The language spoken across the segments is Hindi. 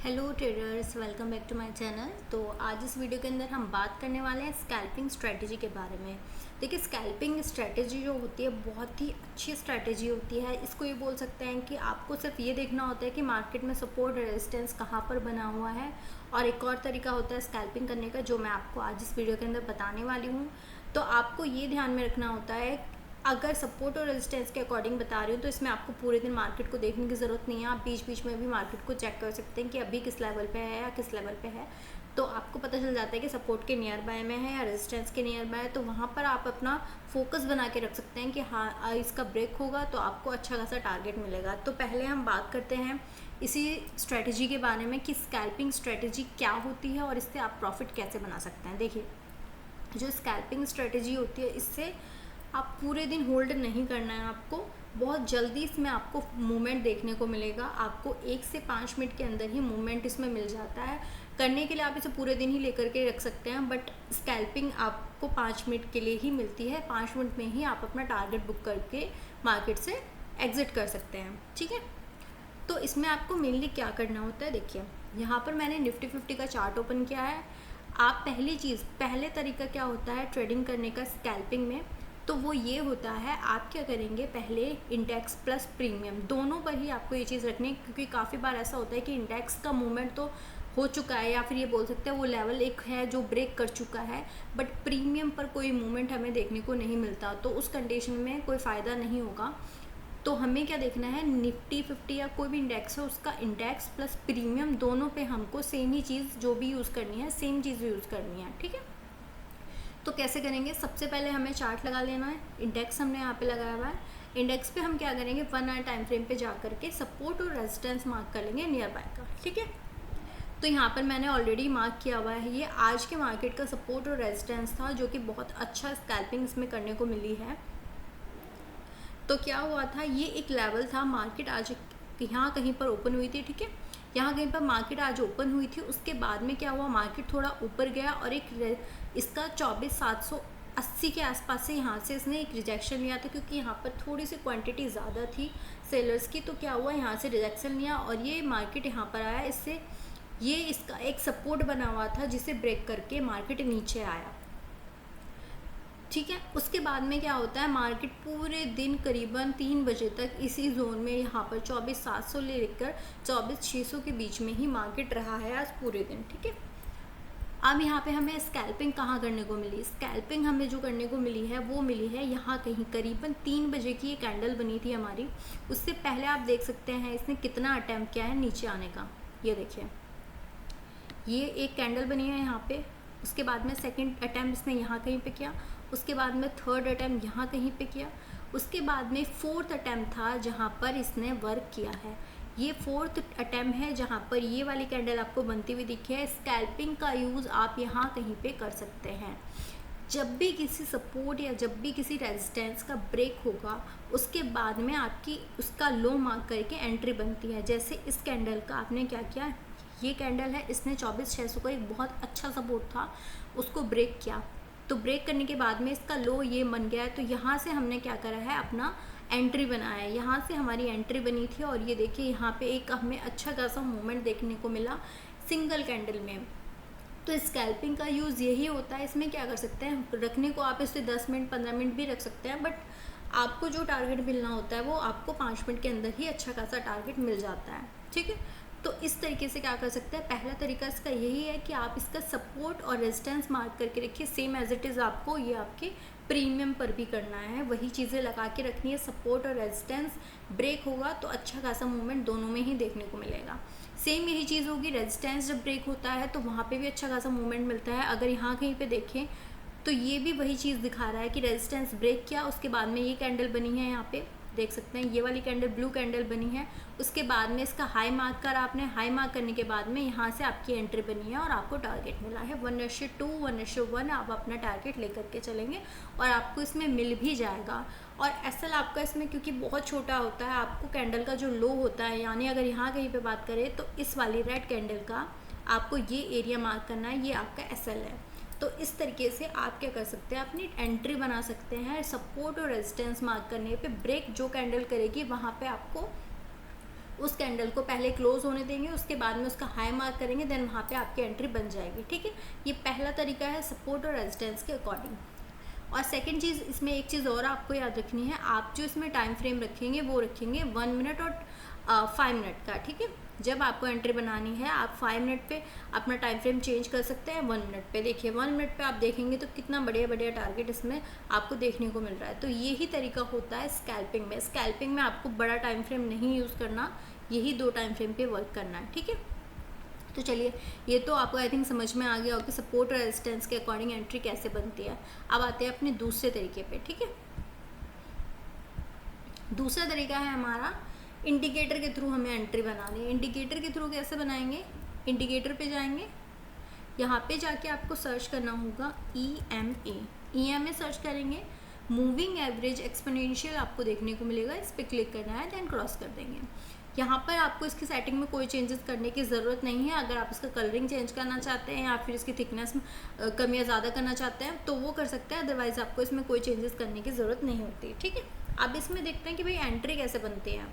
Hello traders, welcome back to my channel. तो आज इस वीडियो के अंदर हम बात करने वाले हैं स्कैल्पिंग स्ट्रेटजी के बारे में। देखिए, स्कैल्पिंग स्ट्रेटजी जो होती है बहुत ही अच्छी स्ट्रेटजी होती है। इसको ये बोल सकते हैं कि आपको सिर्फ ये देखना होता है कि मार्केट में सपोर्ट रेजिस्टेंस कहाँ पर बना हुआ है। और एक और तरीका होता है स्कैल्पिंग करने का, जो मैं आपको आज इस वीडियो के अंदर बताने वाली हूँ। तो आपको ये ध्यान में रखना होता है, अगर सपोर्ट और रेजिस्टेंस के अकॉर्डिंग बता रही हूँ तो इसमें आपको पूरे दिन मार्केट को देखने की ज़रूरत नहीं है। आप बीच बीच में भी मार्केट को चेक कर सकते हैं कि अभी किस लेवल पे है या किस लेवल पे है। तो आपको पता चल जाता है कि सपोर्ट के नियर बाय में है या रेजिस्टेंस के नियर बाय है। तो वहाँ पर आप अपना फोकस बना के रख सकते हैं कि हाँ, इसका ब्रेक होगा तो आपको अच्छा खासा टारगेट मिलेगा। तो पहले हम बात करते हैं इसी स्ट्रेटजी के बारे में कि स्कैल्पिंग स्ट्रेटजी क्या होती है और इससे आप प्रॉफिट कैसे बना सकते हैं। देखिए, जो स्कैल्पिंग स्ट्रेटजी होती है इससे आप पूरे दिन होल्ड नहीं करना है। आपको बहुत जल्दी इसमें आपको मूवमेंट देखने को मिलेगा। आपको 1 से 5 मिनट के अंदर ही मूवमेंट इसमें मिल जाता है। करने के लिए आप इसे पूरे दिन ही लेकर के रख सकते हैं, बट स्कैल्पिंग आपको 5 मिनट के लिए ही मिलती है। 5 मिनट में ही आप अपना टारगेट बुक करके मार्केट से एग्जिट कर सकते हैं। ठीक है, तो इसमें आपको मेनली क्या करना होता है। देखिए, यहाँ पर मैंने निफ्टी 50 का चार्ट ओपन किया है। आप पहले तरीका क्या होता है ट्रेडिंग करने का स्कैल्पिंग में, तो वो ये होता है, आप क्या करेंगे, पहले इंडेक्स प्लस प्रीमियम दोनों पर ही आपको ये चीज़ रखनी है। क्योंकि काफ़ी बार ऐसा होता है कि इंडेक्स का मूवमेंट तो हो चुका है, या फिर ये बोल सकते हैं वो लेवल एक है जो ब्रेक कर चुका है, बट प्रीमियम पर कोई मूवमेंट हमें देखने को नहीं मिलता। तो उस कंडीशन में कोई फ़ायदा नहीं होगा। तो हमें क्या देखना है, निफ्टी 50 या कोई भी इंडेक्स है उसका इंडेक्स प्लस प्रीमियम दोनों पे हमको सेम ही चीज़ जो भी यूज़ करनी है, सेम चीज़ यूज़ करनी है। ठीक है, तो कैसे करेंगे, सबसे पहले हमें चार्ट लगा लेना है। इंडेक्स हमने यहाँ पे लगाया हुआ है। इंडेक्स पे हम क्या करेंगे, 1 आवर टाइम फ्रेम पे जा करके सपोर्ट और रेजिस्टेंस मार्क कर लेंगे नियर बाय का। ठीक है, तो यहाँ पर मैंने ऑलरेडी मार्क किया हुआ है। ये आज के मार्केट का सपोर्ट और रेजिस्टेंस था, जो कि बहुत अच्छा स्कैल्पिंग इसमें करने को मिली है। तो क्या हुआ था, ये एक लेवल था, मार्केट आज यहाँ कहीं पर ओपन हुई थी। ठीक है, यहाँ कहीं पर मार्केट आज ओपन हुई थी। उसके बाद में क्या हुआ, मार्केट थोड़ा ऊपर गया और इसका 24,780 के आसपास से यहाँ से इसने एक रिजेक्शन लिया था, क्योंकि यहाँ पर थोड़ी सी क्वांटिटी ज़्यादा थी सेलर्स की। तो क्या हुआ, यहाँ से रिजेक्शन लिया और ये मार्केट यहाँ पर आया। इसका एक सपोर्ट बना हुआ था जिसे ब्रेक करके मार्केट नीचे आया। ठीक है, उसके बाद में क्या होता है, मार्केट पूरे दिन करीबन 3 बजे तक इसी जोन में यहाँ पर 24,700 ले लेकर 24,600 के बीच में ही मार्केट रहा है आज पूरे दिन। ठीक है, अब यहाँ पे हमें स्कैल्पिंग कहाँ करने को मिली, स्कैल्पिंग हमें जो करने को मिली है वो मिली है यहाँ कहीं करीबन 3 बजे की ये कैंडल बनी थी हमारी। उससे पहले आप देख सकते हैं इसने कितना अटैम्प्ट किया है नीचे आने का। ये देखिए, ये एक कैंडल बनी है यहाँ पे। उसके बाद में सेकंड अटैम्प्ट इसने यहाँ कहीं पे किया। उसके बाद में थर्ड अटैम्प्ट यहाँ कहीं पे किया। उसके बाद में फोर्थ अटैम्प्ट था जहाँ पर इसने वर्क किया है। ये फोर्थ अटैम्प्ट है जहाँ पर ये वाली कैंडल आपको बनती हुई दिखी है। स्कैल्पिंग का यूज़ आप यहाँ कहीं पे कर सकते हैं। जब भी किसी सपोर्ट या जब भी किसी रेजिस्टेंस का ब्रेक होगा, उसके बाद में आपकी उसका लो मार्क करके एंट्री बनती है। जैसे इस कैंडल का आपने क्या किया, ये कैंडल है, इसने 24,600 का एक बहुत अच्छा सपोर्ट था उसको ब्रेक किया। तो ब्रेक करने के बाद में इसका लो ये बन गया है। तो यहाँ से हमने क्या करा है, अपना एंट्री बनाया है। यहाँ से हमारी एंट्री बनी थी और ये देखिए यहाँ पे एक हमें अच्छा खासा मूवमेंट देखने को मिला सिंगल कैंडल में। तो स्कैल्पिंग का यूज़ यही होता है। इसमें क्या कर सकते हैं, रखने को आप इसे 10 मिनट 15 मिनट भी रख सकते हैं, बट आपको जो टारगेट मिलना होता है वो आपको 5 मिनट के अंदर ही अच्छा खासा टारगेट मिल जाता है। ठीक है, तो इस तरीके से क्या कर सकते हैं, पहला तरीका इसका यही है कि आप इसका सपोर्ट और रेजिस्टेंस मार्क करके रखिए। सेम एज इट इज़ आपको ये आपके प्रीमियम पर भी करना है, वही चीज़ें लगा के रखनी है। सपोर्ट और रेजिस्टेंस ब्रेक होगा तो अच्छा खासा मूवमेंट दोनों में ही देखने को मिलेगा। सेम यही चीज़ होगी, रेजिस्टेंस जब ब्रेक होता है तो वहाँ पे भी अच्छा खासा मूवमेंट मिलता है। अगर यहाँ कहीं पे देखें तो ये भी वही चीज़ दिखा रहा है कि रेजिस्टेंस ब्रेक किया, उसके बाद में ये कैंडल बनी है, यहाँ पे देख सकते हैं ये वाली कैंडल ब्लू कैंडल बनी है। उसके बाद में इसका हाई मार्क करा आपने, हाई मार्क करने के बाद में यहाँ से आपकी एंट्री बनी है और आपको टारगेट मिला है 1:2 1:1। आप अपना टारगेट लेकर के चलेंगे और आपको इसमें मिल भी जाएगा। और एसएल आपका इसमें क्योंकि बहुत छोटा होता है, आपको कैंडल का जो लो होता है, यानी अगर यहाँ कहीं पे बात करें तो इस वाली रेड कैंडल का आपको ये एरिया मार्क करना है, ये आपका एसएल है। तो इस तरीके से आप क्या कर सकते हैं, अपनी एंट्री बना सकते हैं। सपोर्ट और रेजिस्टेंस मार्क करने पे ब्रेक जो कैंडल करेगी वहाँ पे आपको उस कैंडल को पहले क्लोज होने देंगे, उसके बाद में उसका हाई मार्क करेंगे, देन वहाँ पे आपकी एंट्री बन जाएगी। ठीक है, ये पहला तरीका है सपोर्ट और रेजिस्टेंस के अकॉर्डिंग। और सेकंड चीज़, इसमें एक चीज़ और आपको याद रखनी है, आप जो इसमें टाइम फ्रेम रखेंगे वो रखेंगे 1 मिनट और 5 मिनट का। ठीक है, जब आपको एंट्री बनानी है आप 5 मिनट पे अपना टाइम फ्रेम चेंज कर सकते हैं 1 मिनट पे। देखिए 1 मिनट पे आप देखेंगे तो कितना बढ़िया बढ़िया टारगेट इसमें आपको देखने को मिल रहा है। तो यही तरीका होता है स्कैल्पिंग में। स्कैल्पिंग में आपको बड़ा टाइम फ्रेम नहीं यूज़ करना, यही 2 टाइम फ्रेम पे वर्क करना है। ठीक है, तो चलिए, ये तो आपको आई थिंक समझ में आ गया होगा कि सपोर्ट और रेजिस्टेंस के अकॉर्डिंग एंट्री कैसे बनती है। अब आते हैं अपने दूसरे तरीके पे। ठीक है, दूसरा तरीका है हमारा इंडिकेटर के थ्रू हमें एंट्री बनानी है। इंडिकेटर के थ्रू कैसे बनाएंगे, इंडिकेटर पे जाएंगे, यहाँ पे जाके आपको सर्च करना होगा EMA सर्च करेंगे, मूविंग एवरेज एक्सपोनेंशियल आपको देखने को मिलेगा, इस पर क्लिक करना है, देन क्रॉस कर देंगे। यहाँ पर आपको इसकी सेटिंग में कोई चेंजेस करने की ज़रूरत नहीं है। अगर आप इसका कलरिंग चेंज करना चाहते हैं या फिर इसकी थिकनेस में कम या ज़्यादा करना चाहते हैं तो वो कर सकते हैं, अदरवाइज़ आपको इसमें कोई चेंजेस करने की ज़रूरत नहीं होती। ठीक है, अब इसमें देखते हैं कि भाई एंट्री कैसे बनती है।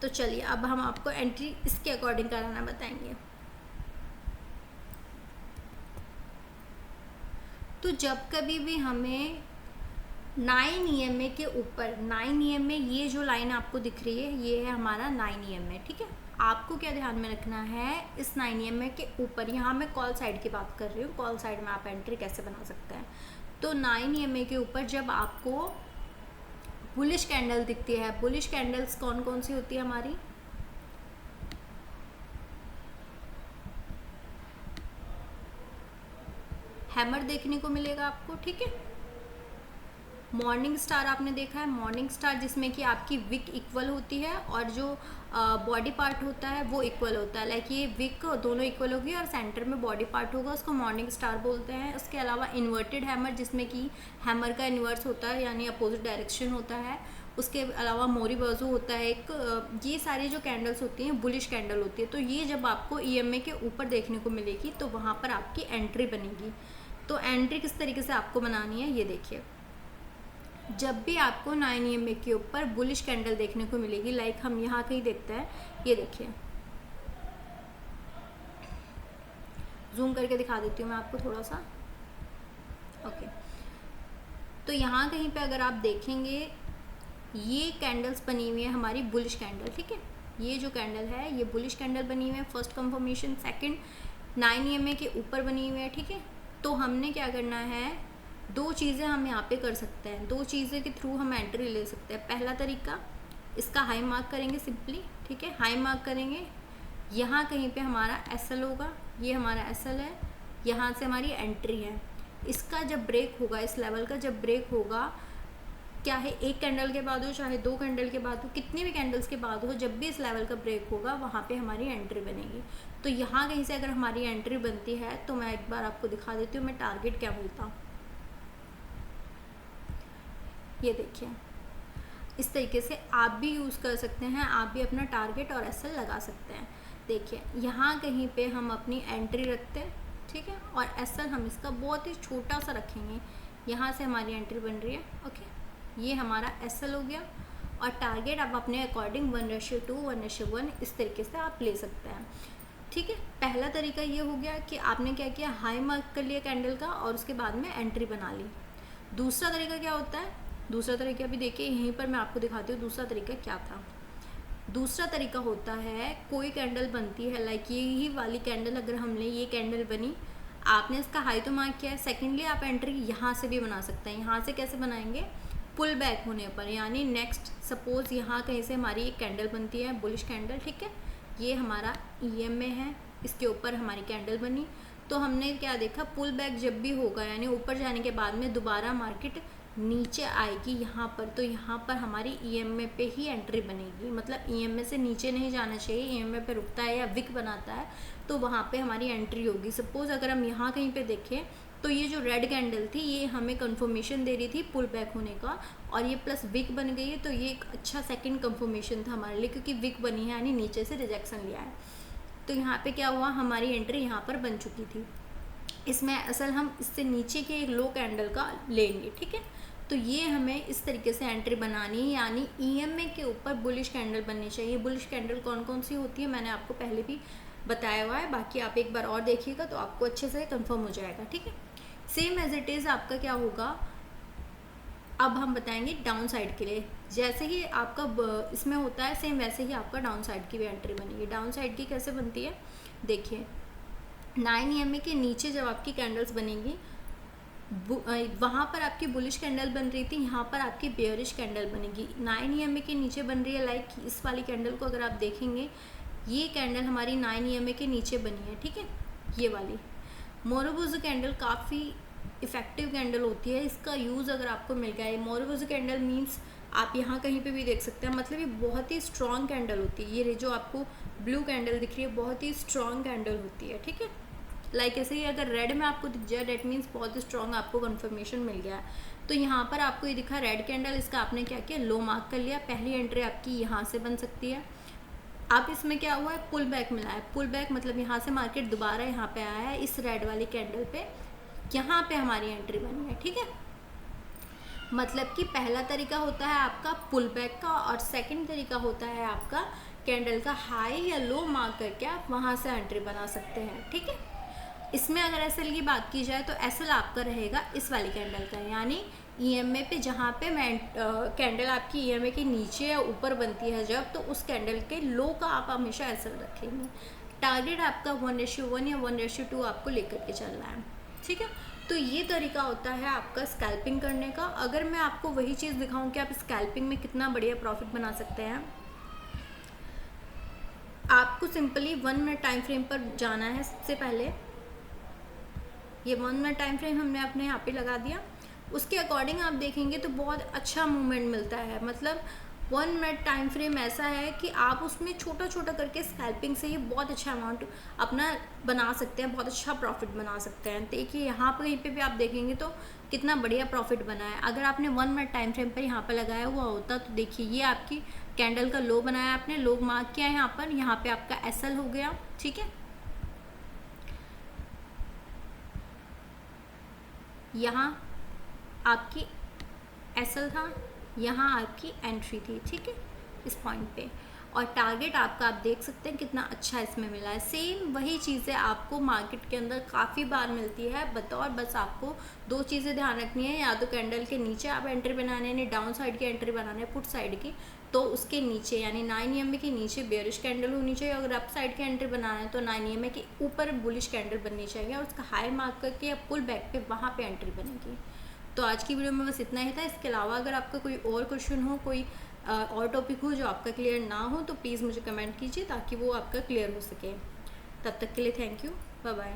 तो चलिए, अब हम आपको एंट्री इसके अकॉर्डिंग कराना बताएंगे। तो जब कभी भी हमें 9 EMA के ऊपर, 9 EMA ये जो लाइन आपको दिख रही है ये है हमारा 9 EMA। ठीक है, आपको क्या ध्यान में रखना है, इस 9 EMA के ऊपर, यहाँ मैं कॉल साइड की बात कर रही हूँ, कॉल साइड में आप एंट्री कैसे बना सकते हैं। तो 9 EMA के ऊपर जब आपको बुलिश कैंडल दिखती है, बुलिश कैंडल्स कौन कौन सी होती है हमारी, हैमर देखने को मिलेगा आपको। ठीक है, मॉर्निंग स्टार आपने देखा है, मॉर्निंग स्टार जिसमें कि आपकी विक इक्वल होती है और जो बॉडी पार्ट होता है वो इक्वल होता है। लाइक ये विक दोनों इक्वल होगी और सेंटर में बॉडी पार्ट होगा, उसको मॉर्निंग स्टार बोलते हैं। उसके अलावा इन्वर्टेड हैमर जिसमें कि हैमर का इन्वर्स होता है यानी अपोजिट डायरेक्शन होता है। उसके अलावा मोरी बाजू होता है एक। ये सारी जो कैंडल्स होती हैं बुलिश कैंडल होती है। तो ये जब आपको EMA के ऊपर देखने को मिलेगी तो वहाँ पर आपकी एंट्री बनेगी। तो एंट्री किस तरीके से आपको बनानी है ये देखिए, जब भी आपको 9 EMA के ऊपर बुलिश कैंडल देखने को मिलेगी, लाइक हम यहाँ कहीं देखते हैं, ये देखिए, जूम करके दिखा देती हूँ मैं आपको थोड़ा सा। ओके, तो यहाँ कहीं पे अगर आप देखेंगे ये कैंडल्स बनी हुई है हमारी बुलिश कैंडल। ठीक है, ये जो कैंडल है ये बुलिश कैंडल बनी हुई है, फर्स्ट कंफर्मेशन। सेकंड 9 EMA के ऊपर बनी हुई है। ठीक है, तो हमने क्या करना है, 2 चीज़ें हम यहाँ पे कर सकते हैं, 2 चीज़ें के थ्रू हम एंट्री ले सकते हैं। पहला तरीका, इसका हाई मार्क करेंगे सिंपली। ठीक है, हाई मार्क करेंगे, यहाँ कहीं पे हमारा SL होगा, ये हमारा SL है, यहाँ से हमारी एंट्री है। इसका जब ब्रेक होगा, इस लेवल का जब ब्रेक होगा, क्या है, एक कैंडल के बाद हो चाहे 2 कैंडल के बाद हो, कितनी भी कैंडल्स के बाद हो, जब भी इस लेवल का ब्रेक होगा वहाँ पे हमारी एंट्री बनेगी। तो यहाँ कहीं से अगर हमारी एंट्री बनती है तो मैं एक बार आपको दिखा देती हूँ मैं टारगेट क्या मिलता हूँ। ये देखिए, इस तरीके से आप भी यूज़ कर सकते हैं, आप भी अपना टारगेट और SL लगा सकते हैं। देखिए यहाँ कहीं पे हम अपनी एंट्री रखते हैं। ठीक है, और SL हम इसका बहुत ही छोटा सा रखेंगे, यहाँ से हमारी एंट्री बन रही है। ओके, ये हमारा SL हो गया, और टारगेट आप अपने अकॉर्डिंग 1:2, 1:1 इस तरीके से आप ले सकते हैं। ठीक है, पहला तरीका ये हो गया कि आपने क्या किया, हाई मार्क कर लिया कैंडल का और उसके बाद में एंट्री बना ली। दूसरा तरीका क्या होता है, दूसरा तरीका भी देखिए, यहीं पर मैं आपको दिखाती हूँ दूसरा तरीका क्या था। दूसरा तरीका होता है, कोई कैंडल बनती है, लाइक यही वाली कैंडल, अगर हमने ये कैंडल बनी, आपने इसका हाई तो मार्क किया है, सेकेंडली आप एंट्री यहाँ से भी बना सकते हैं। यहाँ से कैसे बनाएंगे, पुल बैक होने पर, यानी नेक्स्ट सपोज यहाँ कहीं से हमारी एक कैंडल बनती है बुलिश कैंडल। ठीक है, ये हमारा EMA है, इसके ऊपर हमारी कैंडल बनी, तो हमने क्या देखा, पुल बैक जब भी होगा यानी ऊपर जाने के बाद में दोबारा मार्केट नीचे आएगी यहाँ पर, तो यहाँ पर हमारी EMA पे ही एंट्री बनेगी। मतलब EMA से नीचे नहीं जाना चाहिए, EMA पे रुकता है या विक बनाता है तो वहाँ पे हमारी एंट्री होगी। सपोज़ अगर हम यहाँ कहीं पे देखें तो ये जो रेड कैंडल थी ये हमें कंफर्मेशन दे रही थी पुल बैक होने का, और ये प्लस विक बन गई है, तो ये एक अच्छा सेकंड कंफर्मेशन था हमारे लिए, क्योंकि विक बनी है यानी नीचे से रिजेक्शन लिया है। तो यहाँ पे क्या हुआ, हमारी एंट्री यहाँ पर बन चुकी थी। इसमें असल हम इससे नीचे के एक लो कैंडल का लेंगे। ठीक है, तो ये हमें इस तरीके से एंट्री बनानी है, यानी EMA के ऊपर बुलिश कैंडल बननी चाहिए। बुलिश कैंडल कौन कौन सी होती है मैंने आपको पहले भी बताया हुआ है, बाकी आप एक बार और देखिएगा तो आपको अच्छे से कंफर्म हो जाएगा, ठीक है। सेम एज इट इज़ आपका क्या होगा, अब हम बताएंगे डाउन साइड के लिए। जैसे ही आपका इसमें होता है सेम वैसे ही आपका डाउन साइड की भी एंट्री बनेगी। डाउन साइड की कैसे बनती है, देखिए 9 EMA के नीचे जब आपकी कैंडल्स बनेंगी, वहाँ पर आपकी बुलिश कैंडल बन रही थी, यहाँ पर आपकी बेयरिश कैंडल बनेगी। 9 EMA के नीचे बन रही है, लाइक इस वाली कैंडल को अगर आप देखेंगे, ये कैंडल हमारी 9 EMA के नीचे बनी है, ठीक है। ये वाली मोरोबुज़ु कैंडल काफ़ी इफ़ेक्टिव कैंडल होती है, इसका यूज़ अगर आपको मिल गया है। मोरोबुज़ु कैंडल मीन्स आप यहाँ कहीं पे भी देख सकते हैं, मतलब ये बहुत ही स्ट्रॉन्ग कैंडल होती है। ये जो आपको ब्लू कैंडल दिख रही है बहुत ही स्ट्रॉन्ग कैंडल होती है, ठीक है। लाइक ऐसे ही अगर रेड में आपको दिख जाए डेट मीन्स बहुत ही स्ट्रॉन्ग आपको कंफर्मेशन मिल गया है। तो यहाँ पर आपको ये दिखा रेड कैंडल, इसका आपने क्या किया, लो मार्क कर लिया। पहली एंट्री आपकी यहाँ से बन सकती है। आप इसमें क्या हुआ है, पुल बैक मिला है। पुल बैक मतलब यहाँ से मार्केट दोबारा यहाँ पे आया है, इस रेड वाली कैंडल पे यहाँ पे हमारी एंट्री बनी है, ठीक है। मतलब कि पहला तरीका होता है आपका पुल बैक का, और सेकंड तरीका होता है आपका कैंडल का हाई या लो मार्क करके आप वहाँ से एंट्री बना सकते हैं, ठीक है। इसमें अगर एसएल की बात की जाए तो एसएल आपका रहेगा इस वाली कैंडल का, यानी EMA पे जहाँ पे कैंडल आपकी EMA के नीचे या ऊपर बनती है जब, तो उस कैंडल के लो का आप हमेशा एसएल रखेंगे। टारगेट आपका 1:1 या 1:2 आपको लेकर के चलना है, ठीक है। तो ये तरीका होता है आपका स्कैल्पिंग करने का। अगर मैं आपको वही चीज़ दिखाऊं कि आप स्कैल्पिंग में कितना बढ़िया प्रॉफिट बना सकते हैं, आपको सिंपली 1 मिनट टाइम फ्रेम पर जाना है। सबसे पहले ये 1 मिनट टाइम फ्रेम हमने अपने यहाँ पे लगा दिया, उसके अकॉर्डिंग आप देखेंगे तो बहुत अच्छा मूवमेंट मिलता है। मतलब 1 मिनट टाइम फ्रेम ऐसा है कि आप उसमें छोटा छोटा करके स्कैल्पिंग से ही बहुत अच्छा अमाउंट अपना बना सकते हैं, बहुत अच्छा प्रॉफिट बना सकते हैं। देखिए यहाँ पर कहीं पे भी आप देखेंगे तो कितना बढ़िया प्रॉफिट बना है। अगर आपने 1 मिनट टाइम फ्रेम पर यहाँ पर लगाया हुआ होता तो देखिए ये आपकी कैंडल का लो बनाया, आपने लो मार्क किया है यहाँ पे आपका एसएल हो गया, ठीक है। यहाँ आपकी एसएल था, यहाँ आपकी एंट्री थी, ठीक है, इस पॉइंट पे। और टारगेट आपका आप देख सकते हैं कितना अच्छा इसमें मिला है। सेम वही चीज़ें आपको मार्केट के अंदर काफ़ी बार मिलती है, बतौर बस आपको 2 चीज़ें ध्यान रखनी है। या तो कैंडल के नीचे आप एंट्री बनाने, यानी डाउन साइड की एंट्री बनाना है पुट साइड की, तो उसके नीचे यानी 9 EMA के नीचे बेयरिश कैंडल होनी चाहिए। अगर अप साइड की एंट्री बनाना है तो 9 EMA के ऊपर बुलिश कैंडल बननी चाहिए, और उसका हाई मार्क करके या पुल बैक पे वहाँ पे एंट्री बनेगी। तो आज की वीडियो में बस इतना ही था। इसके अलावा अगर आपका कोई और क्वेश्चन हो, कोई और टॉपिक हो जो आपका क्लियर ना हो, तो प्लीज़ मुझे कमेंट कीजिए ताकि वो आपका क्लियर हो सके। तब तक के लिए थैंक यू, बाय बाय।